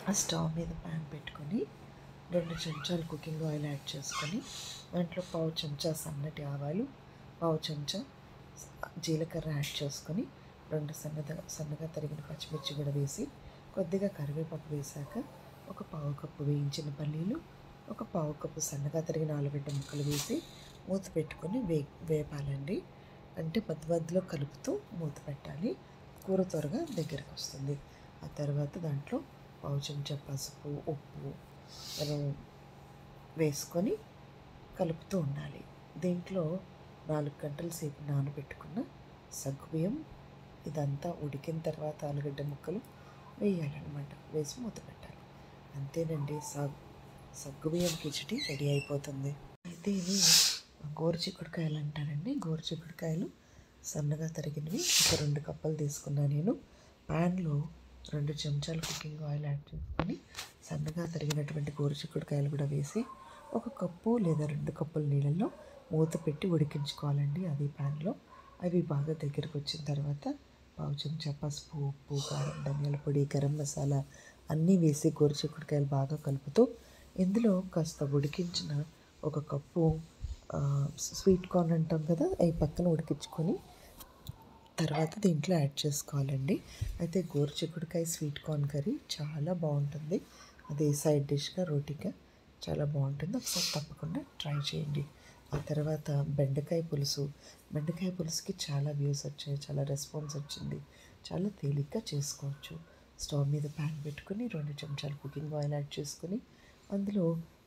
ఆ స్టవ్ మీద ప్యాన్ పెట్టుకొని 2 చెంచాలు కుకింగ్ ఆయిల్ యాడ్ చేసుకొని దాంట్లో పావు చెంచా సన్నటి ఆవాలు, పావు చెంచా జీలకర్ర యాడ్ చేసుకొని 2 సన్నగా తరిగిన పచ్చిమిర్చి కూడా వేసి కొద్దిగా కరివేపాకు వేశాక ఒక పావు కప్పు వేయించిన పల్లీలు, ఒక పావు కప్పు సన్నగా తరిగిన ఆలుగడ్డ ముక్కలు వేసి మూత పెట్టుకొని వేపాలండి. అంటే మధ్యలో కలుపుతూ మూత పెట్టాలి. కూర త్వరగా దగ్గరికి వస్తుంది. ఆ తర్వాత దాంట్లో పావు చెంచా పసుపు, ఉప్పు మనం వేసుకొని కలుపుతూ ఉండాలి. దీంట్లో 4 గంటల సేపు నానబెట్టుకున్న సగ్గుబియ్యం ఇదంతా ఉడికిన తర్వాత ఆలుగడ్డ ముక్కలు వేయాలన్నమాట. వేసి మూత పెట్టాలి. అంతేనండి, సగ్గుబియ్యం కిచిడి రెడీ అయిపోతుంది. అయితే ఇవి గోరుచిక్కుడుకాయలు అంటారండి. గోరుచిక్కుడుకాయలు సన్నగా తరిగినవి ఒక 2 కప్పులు తీసుకున్నా నేను. ప్యాన్లో 2 చెంచాలు కుకింగ్ ఆయిల్ యాడ్ చేసుకొని సన్నగా తరిగినటువంటి గోరుచిక్కుడుకాయలు కూడా వేసి 1 కప్పు లేదా 2 కప్పుల నీళ్ళల్లో మూత పెట్టి ఉడికించుకోవాలండి అదే ప్యాన్లో. అవి బాగా దగ్గరికి వచ్చిన తర్వాత పావు చెంచా పసుపు, ఉప్పు, కారం, ధనియాల పొడి, గరం మసాలా అన్నీ వేసి గోరుచిక్కుడుకాయలు బాగా కలుపుతూ ఇందులో కాస్త ఉడికించిన 1 కప్పు స్వీట్ కార్న్ అంటాం కదా, అవి పక్కన ఉడికించుకొని తర్వాత దీంట్లో యాడ్ చేసుకోవాలండి. అయితే గోరుచిక్కుడుకాయ స్వీట్ కార్న్ కర్రీ చాలా బాగుంటుంది. అది సైడ్ డిష్గా రోటీగా చాలా బాగుంటుంది. ఒకసారి తప్పకుండా ట్రై చేయండి. ఆ తర్వాత బెండకాయ పులుసుకి చాలా వ్యూస్ వచ్చాయి, చాలా రెస్పాన్స్ వచ్చింది. చాలా తేలిగ్గా చేసుకోవచ్చు. స్టవ్ మీద ప్యాన్ పెట్టుకుని 2 చెంచాలు కుకింగ్ ఆయిల్ యాడ్ చేసుకుని అందులో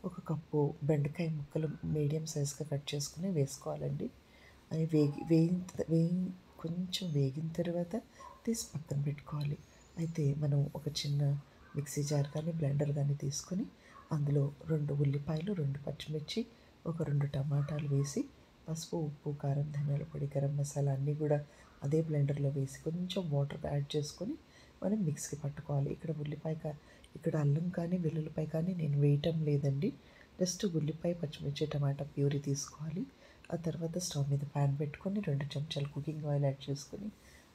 1 కప్పు బెండకాయ ముక్కలు మీడియం సైజ్గా కట్ చేసుకుని వేసుకోవాలండి. అవి కొంచెం వేగిన తర్వాత తీసి పక్కన పెట్టుకోవాలి. అయితే మనం ఒక చిన్న మిక్సీ జార్ కానీ బ్లెండర్ కానీ తీసుకొని అందులో 2 ఉల్లిపాయలు, 2 పచ్చిమిర్చి, ఒక 2 టమాటాలు వేసి పసుపు, ఉప్పు, కారం, ధనియాల పొడి, గరం మసాలా అన్నీ కూడా అదే బ్లెండర్లో వేసి కొంచెం వాటర్ యాడ్ చేసుకొని మనం మిక్సీకి పట్టుకోవాలి. ఇక్కడ అల్లం కానీ వెల్లుల్లిపాయ కానీ నేను వేయటం లేదండి. జస్ట్ ఉల్లిపాయ, పచ్చిమిర్చి, టమాటా ప్యూరీ తీసుకోవాలి. ఆ తర్వాత స్టవ్ మీద ప్యాన్ పెట్టుకొని 2 చెంచాలు కుకింగ్ ఆయిల్ యాడ్ చేసుకొని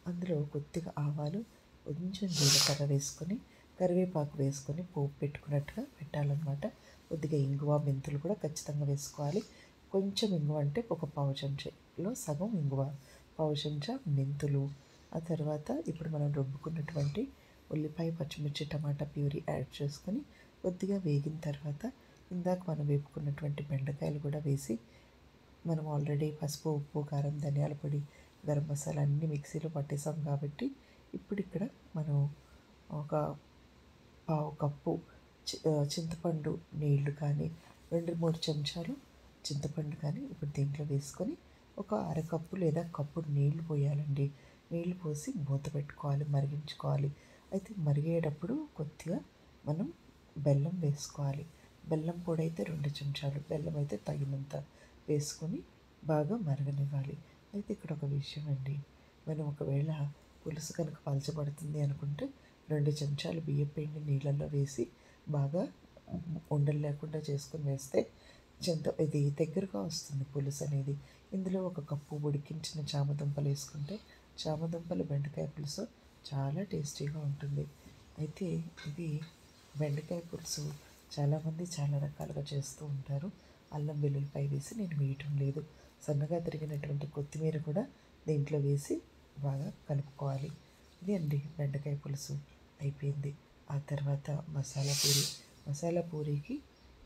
అందులో కొద్దిగా ఆవాలు, కొంచెం జీలకర్ర వేసుకొని కరివేపాకు వేసుకొని పోపు పెట్టుకున్నట్టుగా పెట్టాలన్నమాట. కొద్దిగా ఇంగువ, మెంతులు కూడా ఖచ్చితంగా వేసుకోవాలి. కొంచెం ఇంగువ అంటే ఒక పావు చెంచాలో సగం ఇంగువ, పావు చెంచా మెంతులు. ఆ తర్వాత ఇప్పుడు మనం రుబ్బుకున్నటువంటి ఉల్లిపాయ, పచ్చిమిర్చి, టమాటా ప్యూరీ యాడ్ చేసుకొని కొద్దిగా వేగిన తర్వాత ఇందాక మనం వేపుకున్నటువంటి బెండకాయలు కూడా వేసి మనం ఆల్రెడీ పసుపు, ఉప్పు, కారం, ధనియాల పొడి, గరం మసాలా అన్నీ మిక్సీలో పట్టేసాం కాబట్టి ఇప్పుడు ఇక్కడ మనం ఒక పావు కప్పు చింతపండు నీళ్లు కానీ 2-3 చెంచాలు చింతపండు కానీ ఇప్పుడు దీంట్లో వేసుకొని ఒక అరకప్పు లేదా కప్పు నీళ్లు పోయాలండి. నీళ్లు పోసి మూత పెట్టుకోవాలి, మరిగించుకోవాలి. అయితే మరిగేటప్పుడు కొద్దిగా మనం బెల్లం వేసుకోవాలి. బెల్లం పొడి అయితే 2 చెంచాలు, బెల్లం అయితే తగినంత వేసుకొని బాగా మరగనివ్వాలి. అయితే ఇక్కడ ఒక విషయం అండి, మనం ఒకవేళ పులుసు కనుక పలచబడుతుంది అనుకుంటే 2 చెంచాలు బియ్యపిండి నీళ్ళల్లో వేసి బాగా ఉండలు లేకుండా చేసుకొని వేస్తే ఇది దగ్గరగా వస్తుంది పులుసు అనేది. ఇందులో 1 కప్పు ఉడికించిన చామదుంపలు వేసుకుంటే చామదుంపల బెండకాయ పులుసు చాలా టేస్టీగా ఉంటుంది. అయితే ఇది బెండకాయ పులుసు చాలామంది చాలా రకాలుగా చేస్తూ ఉంటారు. అల్లం వెల్లుల్లిపాయ వేసి నేను వేయటం లేదు. సన్నగా తరిగినటువంటి కొత్తిమీర కూడా దీంట్లో వేసి బాగా కలుపుకోవాలి. ఇది అండి బెండకాయ పులుసు అయిపోయింది. ఆ తర్వాత మసాలా పూరీకి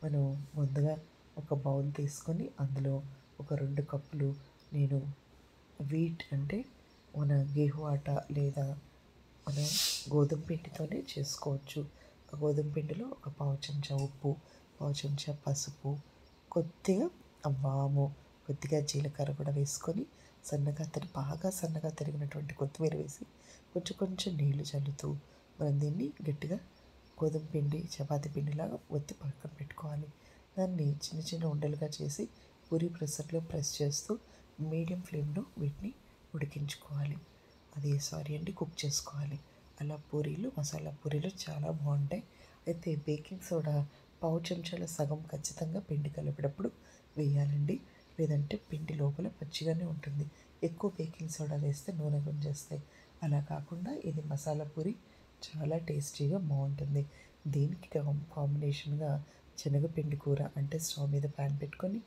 మనం ముందుగా ఒక బౌల్ తీసుకొని అందులో ఒక 2 కప్పులు నేను వీట్ అంటే మన గేహు ఆట లేదా మన గోధుమ పిండితోనే చేసుకోవచ్చు. ఆ గోధుమ పిండిలో ఒక పావు చెంచా ఉప్పు, పావు చెంచా పసుపు, కొద్దిగా వాము, కొద్దిగా జీలకర్ర కూడా వేసుకొని బాగా సన్నగా తరిగినటువంటి కొత్తిమీర వేసి కొంచెం నీళ్లు చల్లుతూ మనం దీన్ని గట్టిగా గోధుమ పిండి, చపాతీ పిండిలాగా ఒత్తి పక్కన పెట్టుకోవాలి. దాన్ని చిన్న చిన్న ఉండలుగా చేసి పూరీ ప్రెషర్లో ప్రెస్ చేస్తూ మీడియం ఫ్లేమ్లో వీటిని ఉడికించుకోవాలి. కుక్ చేసుకోవాలి. అలా మసాలా పూరీలు చాలా బాగుంటాయి. అయితే బేకింగ్ సోడా పావు చెంచాల సగం ఖచ్చితంగా పిండి కలిపేటప్పుడు వేయాలండి. లేదంటే పిండి లోపల పచ్చిగానే ఉంటుంది. ఎక్కువ బేకింగ్ సోడా వేస్తే నూనె గుంజేస్తాయి. అలా కాకుండా ఇది మసాలా పూరి చాలా టేస్టీగా బాగుంటుంది. దీనికి కాంబినేషన్గా శనగపిండి కూర అంటే స్టవ్ మీద ప్యాన్ పెట్టుకొని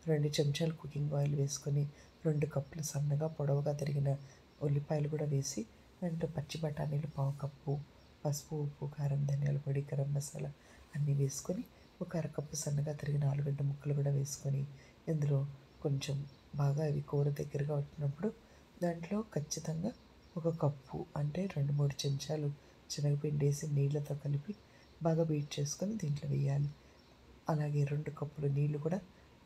2 చెంచాలు కుకింగ్ ఆయిల్ వేసుకొని 2 కప్పులు సన్నగా పొడవుగా తరిగిన ఉల్లిపాయలు కూడా వేసి దాంట్లో పచ్చి బఠానీలు పావు కప్పు, పసుపు, ఉప్పు, కారం, ధనియాల పొడి, గరం మసాలా అన్నీ వేసుకొని ఒక అరకప్పు సన్నగా తరిగిన ఆలుగడ్డ ముక్కలు కూడా వేసుకొని ఇందులో కొంచెం బాగా అవి కూర దగ్గరగా వచ్చినప్పుడు దాంట్లో ఖచ్చితంగా ఒక కప్పు అంటే 2-3 చెంచాలు శనగపిండి వేసి నీళ్ళతో కలిపి బాగా బీట్ చేసుకొని దీంట్లో వేయాలి. అలాగే 2 కప్పులు నీళ్లు కూడా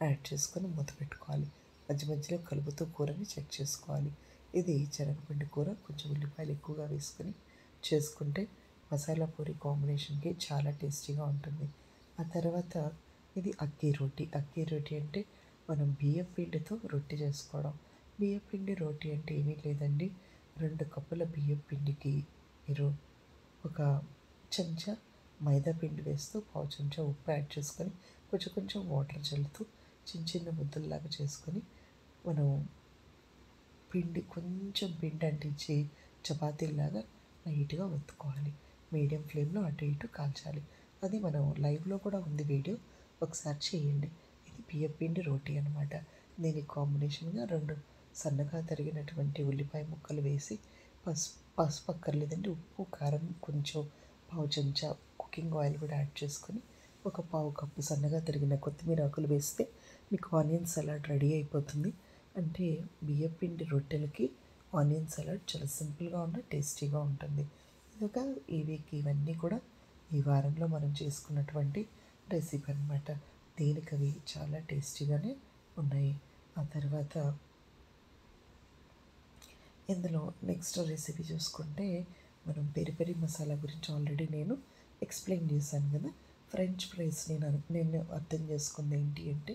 యాడ్ చేసుకొని మూత పెట్టుకోవాలి. మధ్య మధ్యలో కలుపుతూ కూరని చెక్ చేసుకోవాలి. ఇది శనగపిండి కూర. కొంచెం ఉల్లిపాయలు ఎక్కువగా వేసుకొని చేసుకుంటే మసాలా పూరి కాంబినేషన్కి చాలా టేస్టీగా ఉంటుంది. ఆ తర్వాత ఇది అక్కీ రోటి. అక్కీ రోటి అంటే మనం బియ్యం పిండితో రొట్టె చేసుకోవడం. బియ్యం పిండి రోటి అంటే ఏమీ లేదండి. 2 కప్పుల బియ్యం పిండికి మీరు ఒక చెంచా మైదా పిండి వేస్తూ పావు చెంచా ఉప్పు యాడ్ చేసుకొని కొంచెం కొంచెం వాటర్ చల్లుతూ చిన్న చిన్న ముద్దల్లాగా చేసుకొని మనం కొంచెం పిండి అంటించి చపాతీలాగా లైట్గా ఒత్తుకోవాలి. మీడియం ఫ్లేమ్లో అటు ఇటు కాల్చాలి. అది మనం లైవ్లో కూడా ఉంది వీడియో, ఒకసారి చేయండి. ఇది బియ్యం పిండి రోటీ అనమాట. దీనికి కాంబినేషన్గా 2 సన్నగా తరిగినటువంటి ఉల్లిపాయ ముక్కలు వేసి పసుపు అక్కర్లేదండి, ఉప్పు, కారం, కొంచెం పావు చెంచా కుకింగ్ ఆయిల్ కూడా యాడ్ చేసుకొని ఒక పావు కప్పు సన్నగా తరిగిన కొత్తిమీర ఆకులు వేస్తే మీకు ఆనియన్ సలాడ్ రెడీ అయిపోతుంది. అంటే బియ్యపిండి రొట్టెలకి ఆనియన్ సలాడ్ చాలా సింపుల్గా ఉన్న టేస్టీగా ఉంటుంది. ఇదొక ఈ వీక్ ఇవన్నీ కూడా ఈ వారంలో మనం చేసుకున్నటువంటి రెసిపీ అనమాట. దేనికవి చాలా టేస్టీగానే ఉన్నాయి. ఆ తర్వాత ఇందులో నెక్స్ట్ రెసిపీ చూసుకుంటే మనం పెరి పెరి మసాలా గురించి ఆల్రెడీ నేను ఎక్స్ప్లెయిన్ చేశాను కదా. ఫ్రెంచ్ ఫ్రైస్ నేను అర్థం చేసుకుంది ఏంటి అంటే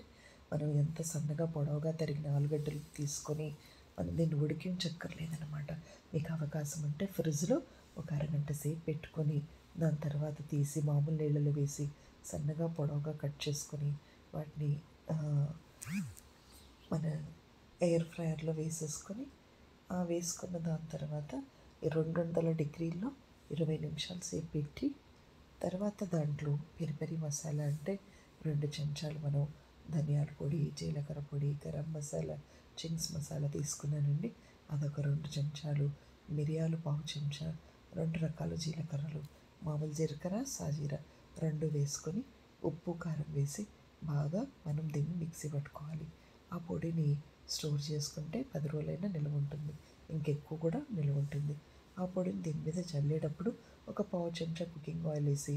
మనం ఎంత సన్నగా పొడవుగా తరిగిన ఆలుగడ్డలు తీసుకొని మనం దీన్ని ఉడికించక్కర్లేదనమాట. మీకు అవకాశం ఉంటే ఫ్రిడ్జ్లో ఒక అరగంట సేపు పెట్టుకొని దాని తర్వాత తీసి మామూలు నీళ్ళలో వేసి సన్నగా పొడవుగా కట్ చేసుకొని వాటిని మన ఎయిర్ ఫ్రైయర్లో వేసేసుకొని వేసుకున్న దాని తర్వాత 200 డిగ్రీల్లో 20 నిమిషాలు సేపు పెట్టి తర్వాత దాంట్లో పెరి పెరి మసాలా అంటే 2 చెంచాలు మనం ధనియాల పొడి, జీలకర్ర పొడి, గరం మసాలా, చింగ్స్ మసాలా తీసుకున్నానండి. అదొక 2 చెంచాలు, మిరియాలు పావు చెంచా, 2 రకాల జీలకర్రలు, మామూలు జీలకర్ర, సాజీర 2 వేసుకొని ఉప్పు, కారం వేసి బాగా మనం దీన్ని మిక్సీ పట్టుకోవాలి. ఆ పొడిని స్టోర్ చేసుకుంటే 10 రోజులైనా నిల్వ ఉంటుంది, ఇంకెక్కువ కూడా నిల్వ ఉంటుంది. ఆ పొడిని దీని మీద చల్లేటప్పుడు ఒక పావు చెంచా కుకింగ్ ఆయిల్ వేసి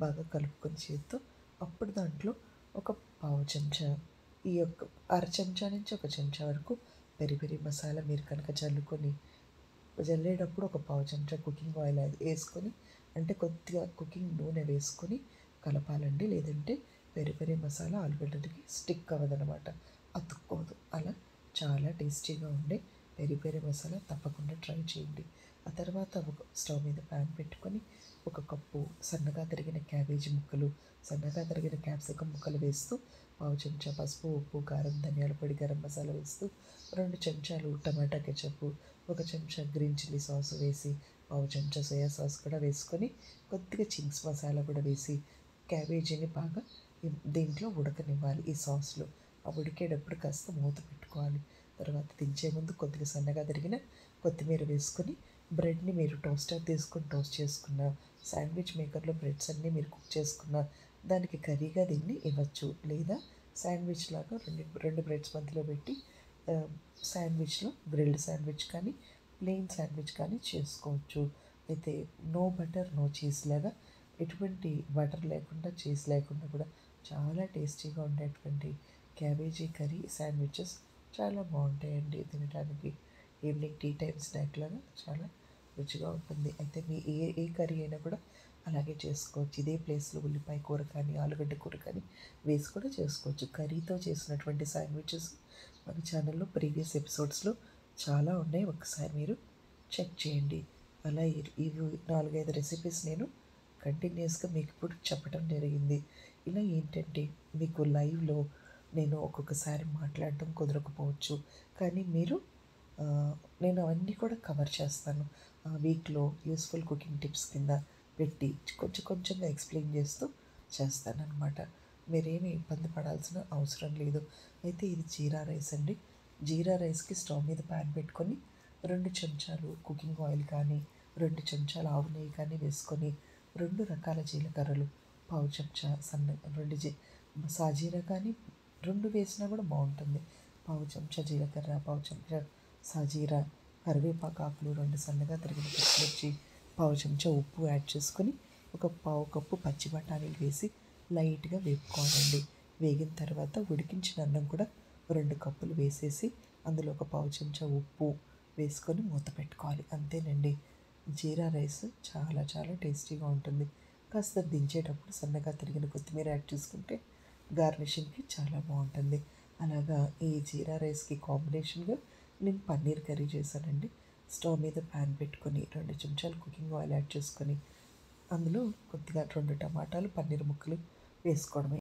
బాగా కలుపుకొని చేత్తో అప్పుడు దాంట్లో ఒక పావు చెంచా ఈ యొక్క అర చెంచా నుంచి ఒక చెంచా వరకు పెరి పెరి మసాలా మీరు కనుక జల్లేటప్పుడు ఒక పావు చెంచా కుకింగ్ ఆయిల్ వేసుకొని అంటే కొద్దిగా కుకింగ్ నూనె వేసుకొని కలపాలండి. లేదంటే పెరి పెరి మసాలా ఆలుగడ్డలకి స్టిక్ అవ్వదనమాట, అతుక్కోదు. అలా చాలా టేస్టీగా ఉండే పెరి పెరి మసాలా తప్పకుండా ట్రై చేయండి. ఆ తర్వాత ఒక స్టవ్ మీద ప్యాన్ పెట్టుకొని ఒక కప్పు సన్నగా తరిగిన క్యాబేజీ ముక్కలు, సన్నగా తరిగిన క్యాప్సికమ్ ముక్కలు వేస్తూ పావు చెంచా పసుపు, ఉప్పు, కారం, ధనియాల పొడి, గరం మసాలా వేస్తూ 2 చెంచాలు టమాటా కెచప్, ఒక చెంచా గ్రీన్ చిల్లీ సాస్ వేసి పావు చెంచా సోయా సాస్ కూడా వేసుకొని కొద్దిగా చింగ్స్ మసాలా కూడా వేసి క్యాబేజీని బాగా దీంట్లో ఉడకనివ్వాలి. ఈ సాస్లో ఆ ఉడికేటప్పుడు కాస్త మూత పెట్టుకోవాలి. తర్వాత దించే ముందు కొద్దిగా సన్నగా తరిగిన కొత్తిమీర వేసుకొని బ్రెడ్ని మీరు టోస్టర్ తీసుకొని టోస్ట్ చేసుకున్న శాండ్విచ్ మేకర్లో బ్రెడ్స్ అన్నీ మీరు కుక్ చేసుకున్న దానికి కర్రీగా దీన్ని ఇవ్వచ్చు. లేదా శాండ్విచ్ లాగా రెండు బ్రెడ్స్ మధ్యలో పెట్టి శాండ్విచ్లో గ్రిల్డ్ శాండ్విచ్ కానీ ప్లెయిన్ శాండ్విచ్ కానీ చేసుకోవచ్చు. అయితే నో బటర్ నో చీజ్ లాగా ఎటువంటి బటర్ లేకుండా చీజ్ లేకుండా కూడా చాలా టేస్టీగా ఉండేటువంటి క్యాబేజీ కర్రీ శాండ్విచెస్ చాలా బాగుంటాయండి తినడానికి. ఈవినింగ్ టీ టైం స్నాక్ లాగా చాలా రుచిగా ఉంటుంది. అయితే మీ ఏ కర్రీ అయినా కూడా అలాగే చేసుకోవచ్చు. ఇదే ప్లేస్లో ఉల్లిపాయ కూర కానీ ఆలుగడ్డ కూర కానీ వేసి కూడా చేసుకోవచ్చు. కర్రీతో చేసినటువంటి శాండ్విచెస్ మన ఛానల్లో ప్రీవియస్ ఎపిసోడ్స్లో చాలా ఉన్నాయి, ఒకసారి మీరు చెక్ చేయండి. అలా ఇవి 4-5 రెసిపీస్ నేను కంటిన్యూస్గా మీకు ఇప్పుడు చెప్పడం జరిగింది. ఇలా ఏంటంటే మీకు లైవ్లో నేను ఒక్కొక్కసారి మాట్లాడడం కుదరకపోవచ్చు, కానీ నేను అవన్నీ కూడా కవర్ చేస్తాను. వీక్లో యూస్ఫుల్ కుకింగ్ టిప్స్ కింద పెట్టి కొంచెం కొంచెంగా ఎక్స్ప్లెయిన్ చేస్తూ చేస్తానన్నమాట. మీరేమి ఇబ్బంది పడాల్సిన అవసరం లేదు. అయితే ఇది జీరా రైస్ అండి. జీరా రైస్కి స్టవ్ మీద ప్యాన్ పెట్టుకొని 2 చెంచాలు కుకింగ్ ఆయిల్ కానీ 2 చెంచాలు ఆవు నెయ్యి కానీ వేసుకొని 2 రకాల జీలకర్రలు పావు చెంచా సన్న 2 సాజీరా కానీ 2 వేసినా కూడా బాగుంటుంది. పావు చెంచా జీలకర్ర, పావు చెంచా సాజీరా, కరివేపాకు ఆకులు, 2 సన్నగా తరిగిన పచ్చిమిర్చి, పావు చెంచా ఉప్పు యాడ్ చేసుకొని ఒక పావు కప్పు పచ్చి బఠానీలు వేసి లైట్గా వేపుకోవాలండి. వేగిన తర్వాత ఉడికించిన అన్నం కూడా 2 కప్పులు వేసేసి అందులో ఒక పావు చెంచా ఉప్పు వేసుకొని మూత పెట్టుకోవాలి. అంతేనండి. జీరా రైస్ చాలా చాలా టేస్టీగా ఉంటుంది. కాస్త దించేటప్పుడు సన్నగా తరిగిన కొత్తిమీర యాడ్ చేసుకుంటే గార్నిషింగ్కి చాలా బాగుంటుంది. అలాగా ఈ జీరా రైస్కి కాంబినేషన్గా నేను పన్నీర్ కర్రీ చేశానండి. స్టవ్ మీద ప్యాన్ పెట్టుకొని 2 చెంచాలు కుకింగ్ ఆయిల్ యాడ్ చేసుకొని అందులో కొద్దిగా 2 టమాటాలు, పన్నీర్ ముక్కలు వేసుకోవడమే.